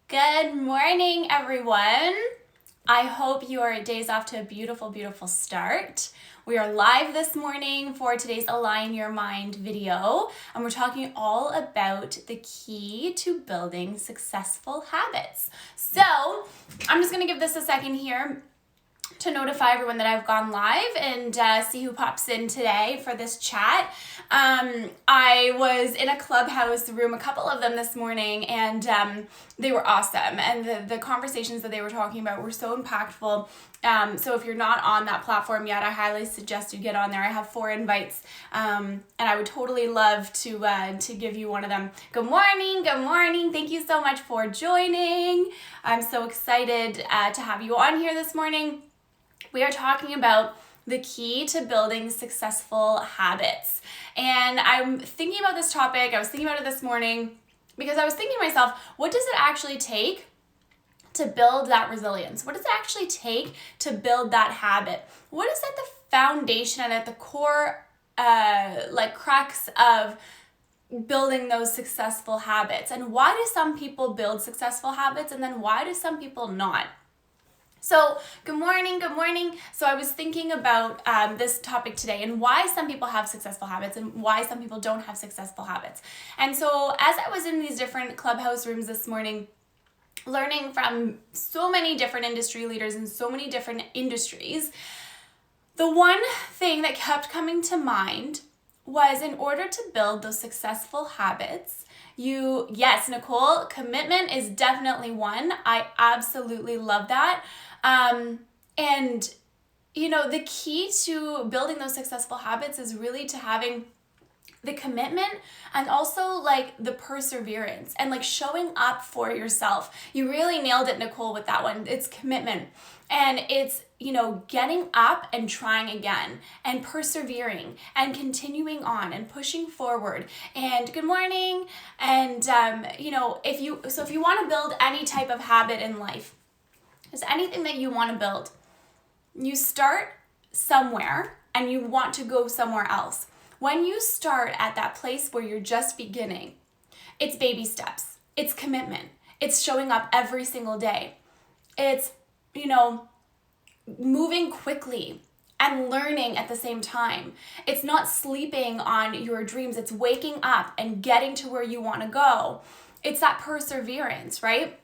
Good morning, everyone. I hope your day's off to a beautiful, beautiful start. We are live this morning for today's Align Your Mind video, and we're talking all about the key to building successful habits. So I'm just gonna give this a second here to notify everyone that I've gone live and see who pops in today for this chat. I was in a Clubhouse room, a couple of them this morning, and they were awesome. And the conversations that they were talking about were so impactful. So if you're not on that platform yet, I highly suggest you get on there. I have 4 invites, and I would totally love to give you one of them. Good morning, good morning. Thank you so much for joining. I'm so excited to have you on here this morning. We are talking about the key to building successful habits. And I'm thinking about this topic. I was thinking about it this morning because I was thinking to myself, what does it actually take to build that resilience? What does it actually take to build that habit? What is at the foundation and at the core, crux of building those successful habits? And why do some people build successful habits and then why do some people not? So good morning. So I was thinking about this topic today and why some people have successful habits and why some people don't have successful habits. And so as I was in these different Clubhouse rooms this morning, learning from so many different industry leaders in so many different industries, the one thing that kept coming to mind was in order to build those successful habits, yes, Nicole, commitment is definitely one. I absolutely love that. And the key to building those successful habits is really to having the commitment and also the perseverance and showing up for yourself. You really nailed it, Nicole, with that one. It's commitment. And it's, getting up and trying again and persevering and continuing on and pushing forward. And good morning. And, if you want to build any type of habit in life, there's anything that you want to build, you start somewhere and you want to go somewhere else. When you start at that place where you're just beginning, it's baby steps. It's commitment. It's showing up every single day. It's, moving quickly and learning at the same time. It's not sleeping on your dreams. It's waking up and getting to where you want to go. It's that perseverance, right?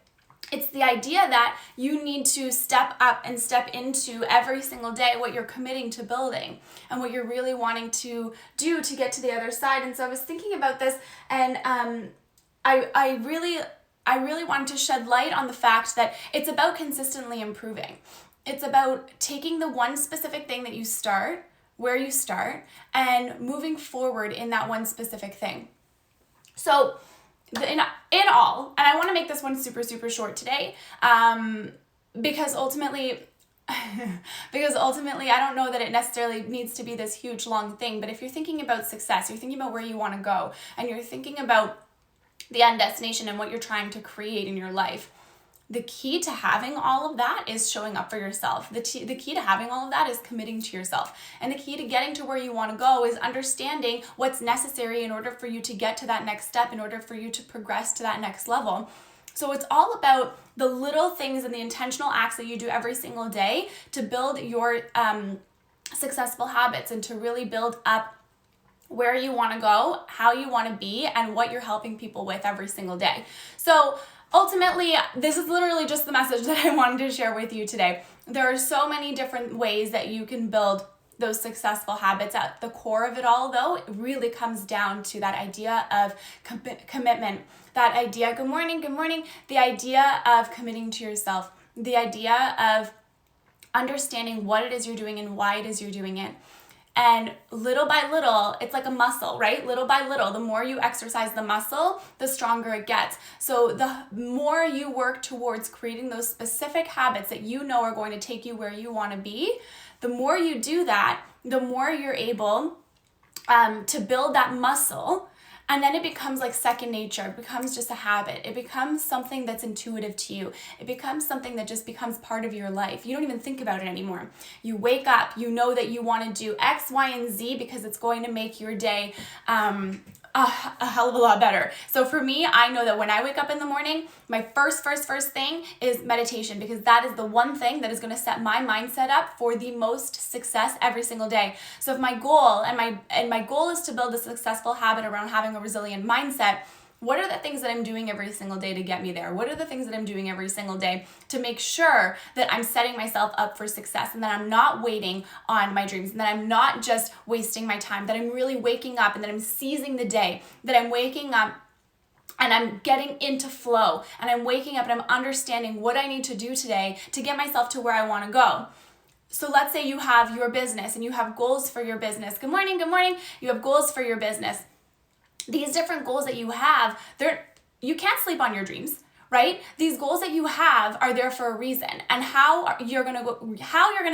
It's the idea that you need to step up and step into every single day what you're committing to building and what you're really wanting to do to get to the other side. And so I was thinking about this, and I really wanted to shed light on the fact that it's about consistently improving. It's about taking the one specific thing that you start, where you start, and moving forward in that one specific thing. So in all, and I want to make this one super, super short today, because ultimately, I don't know that it necessarily needs to be this huge, long thing, but if you're thinking about success, you're thinking about where you want to go, and you're thinking about the end destination and what you're trying to create in your life, the key to having all of that is showing up for yourself. The key to having all of that is committing to yourself. And the key to getting to where you want to go is understanding what's necessary in order for you to get to that next step, in order for you to progress to that next level. So it's all about the little things and the intentional acts that you do every single day to build your successful habits and to really build up where you want to go, how you want to be, and what you're helping people with every single day. So ultimately, this is literally just the message that I wanted to share with you today. There are so many different ways that you can build those successful habits. At the core of it all, though, it really comes down to that idea of commitment. That idea, good morning, the idea of committing to yourself, the idea of understanding what it is you're doing and why it is you're doing it. And little by little, it's like a muscle, right? Little by little, the more you exercise the muscle, the stronger it gets. So the more you work towards creating those specific habits that you know are going to take you where you want to be, the more you do that, the more you're able to build that muscle. And then it becomes like second nature. It becomes just a habit. It becomes something that's intuitive to you. It becomes something that just becomes part of your life. You don't even think about it anymore. You wake up, you know that you want to do X, Y, and Z because it's going to make your day a hell of a lot better. So for me, I know that when I wake up in the morning, my first thing is meditation, because that is the one thing that is going to set my mindset up for the most success every single day. So if my goal and my goal is to build a successful habit around having a resilient mindset, what are the things that I'm doing every single day to get me there? What are the things that I'm doing every single day to make sure that I'm setting myself up for success, and that I'm not waiting on my dreams, and that I'm not just wasting my time, that I'm really waking up and that I'm seizing the day, that I'm waking up and I'm getting into flow, and I'm waking up and I'm understanding what I need to do today to get myself to where I want to go. So let's say you have your business and you have goals for your business. Good morning. You have goals for your business. These different goals that you have, you can't sleep on your dreams, right? These goals that you have are there for a reason. And how you're gonna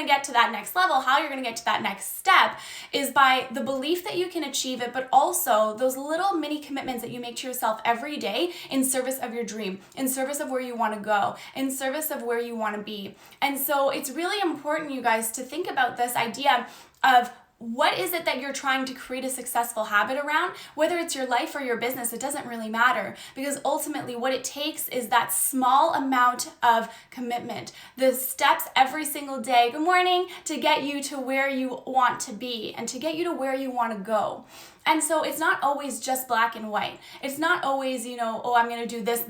get to that next level, how you're gonna get to that next step, is by the belief that you can achieve it, but also those little mini commitments that you make to yourself every day in service of your dream, in service of where you want to go, in service of where you want to be. And so it's really important, you guys, to think about this idea of what is it that you're trying to create a successful habit around? Whether it's your life or your business, it doesn't really matter, because ultimately what it takes is that small amount of commitment, the steps every single day, good morning, to get you to where you want to be and to get you to where you want to go. And so it's not always just black and white. It's not always, I'm going to do this,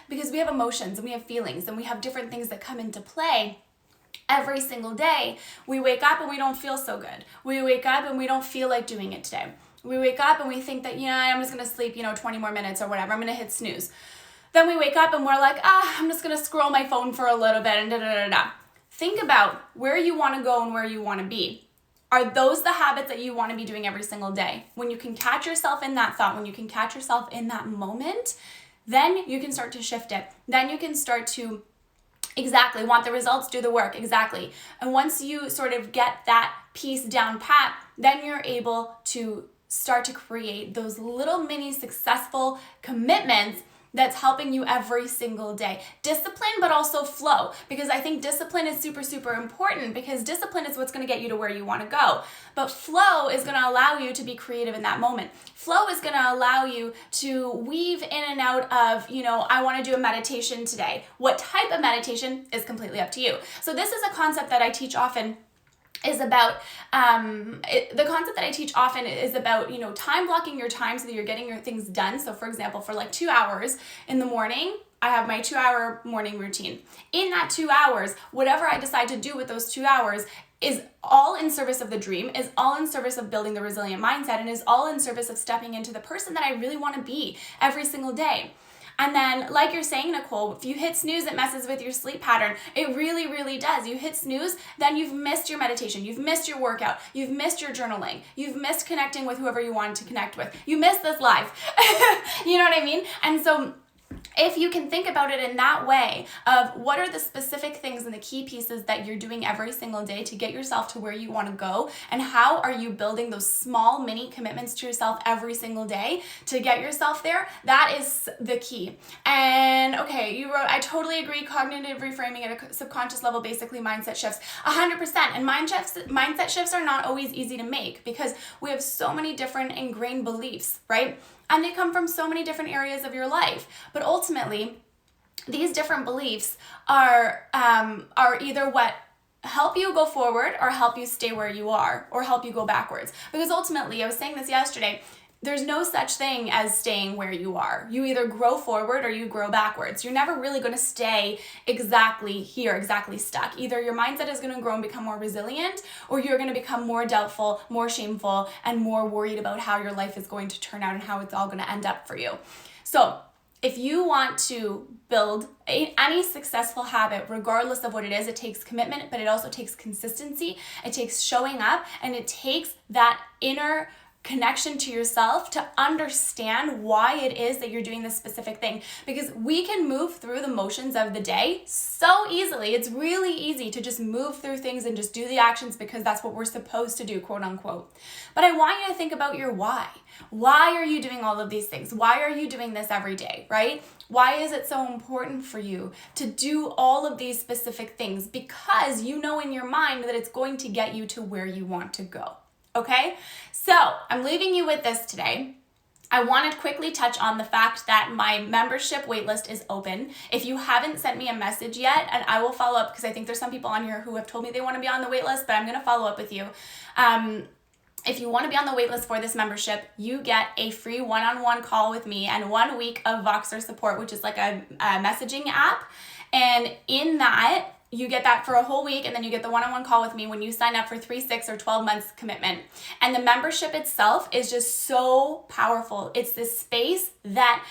because we have emotions and we have feelings and we have different things that come into play. Every single day, we wake up and we don't feel so good. We wake up and we don't feel like doing it today. We wake up and we think that, I'm just going to sleep, 20 more minutes or whatever. I'm going to hit snooze. Then we wake up and we're like, I'm just going to scroll my phone for a little bit and da-da-da-da. Think about where you want to go and where you want to be. Are those the habits that you want to be doing every single day? When you can catch yourself in that thought, when you can catch yourself in that moment, then you can start to shift it. Then you can start to exactly want the results, do the work, exactly. And once you sort of get that piece down pat, then you're able to start to create those little mini successful commitments that's helping you every single day. Discipline, but also flow, because I think discipline is super, super important, because discipline is what's going to get you to where you want to go. But flow is going to allow you to be creative in that moment. Flow is going to allow you to weave in and out of, I want to do a meditation today. What type of meditation is completely up to you. So this is a concept that I teach often is about, time blocking your time so that you're getting your things done. So for example, for like 2 hours in the morning, I have my 2-hour morning routine. In that 2 hours, whatever I decide to do with those 2 hours is all in service of the dream, is all in service of building the resilient mindset, and is all in service of stepping into the person that I really want to be every single day. And then, like you're saying, Nicole, if you hit snooze, it messes with your sleep pattern. It really, really does. You hit snooze, then you've missed your meditation. You've missed your workout. You've missed your journaling. You've missed connecting with whoever you wanted to connect with. You missed this live. You know what I mean? And so if you can think about it in that way of what are the specific things and the key pieces that you're doing every single day to get yourself to where you want to go, and how are you building those small mini commitments to yourself every single day to get yourself there, that is the key. And okay, you wrote, I totally agree, cognitive reframing at a subconscious level, basically mindset shifts, 100%. And mindset shifts are not always easy to make, because we have so many different ingrained beliefs, right? And they come from so many different areas of your life. But ultimately, these different beliefs are either what help you go forward or help you stay where you are or help you go backwards. Because ultimately, I was saying this yesterday, there's no such thing as staying where you are. You either grow forward or you grow backwards. You're never really going to stay exactly here, exactly stuck. Either your mindset is going to grow and become more resilient, or you're going to become more doubtful, more shameful, and more worried about how your life is going to turn out and how it's all going to end up for you. So if you want to build any successful habit, regardless of what it is, it takes commitment, but it also takes consistency. It takes showing up, and it takes that inner connection to yourself to understand why it is that you're doing this specific thing, because we can move through the motions of the day so easily. It's really easy to just move through things and just do the actions because that's what we're supposed to do, quote unquote. But I want you to think about your why. Why are you doing all of these things? Why are you doing this every day, right? Why is it so important for you to do all of these specific things? Because you know in your mind that it's going to get you to where you want to go. Okay, so I'm leaving you with this today. I want to quickly touch on the fact that my membership waitlist is open. If you haven't sent me a message yet, and I will follow up because I think there's some people on here who have told me they want to be on the waitlist, but I'm going to follow up with you. If you want to be on the waitlist for this membership, you get a free one-on-one call with me and 1 week of Voxer support, which is like a messaging app. And in that, you get that for a whole week, and then you get the one-on-one call with me when you sign up for 3, 6, or 12 months commitment. And the membership itself is just so powerful. It's this space that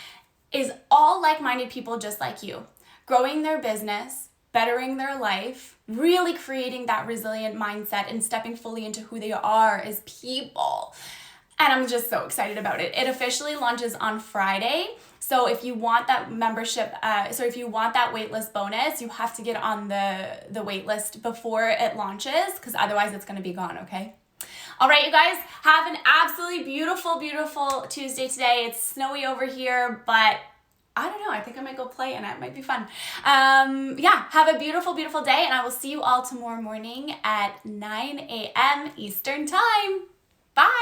is all like-minded people just like you, growing their business, bettering their life, really creating that resilient mindset and stepping fully into who they are as people. And I'm just so excited about it. It officially launches on Friday. So if you want that membership, if you want that waitlist bonus, you have to get on the waitlist before it launches, because otherwise it's going to be gone, okay? All right, you guys, have an absolutely beautiful, beautiful Tuesday today. It's snowy over here, but I don't know. I think I might go play and it might be fun. Have a beautiful, beautiful day, and I will see you all tomorrow morning at 9 a.m. Eastern Time. Bye.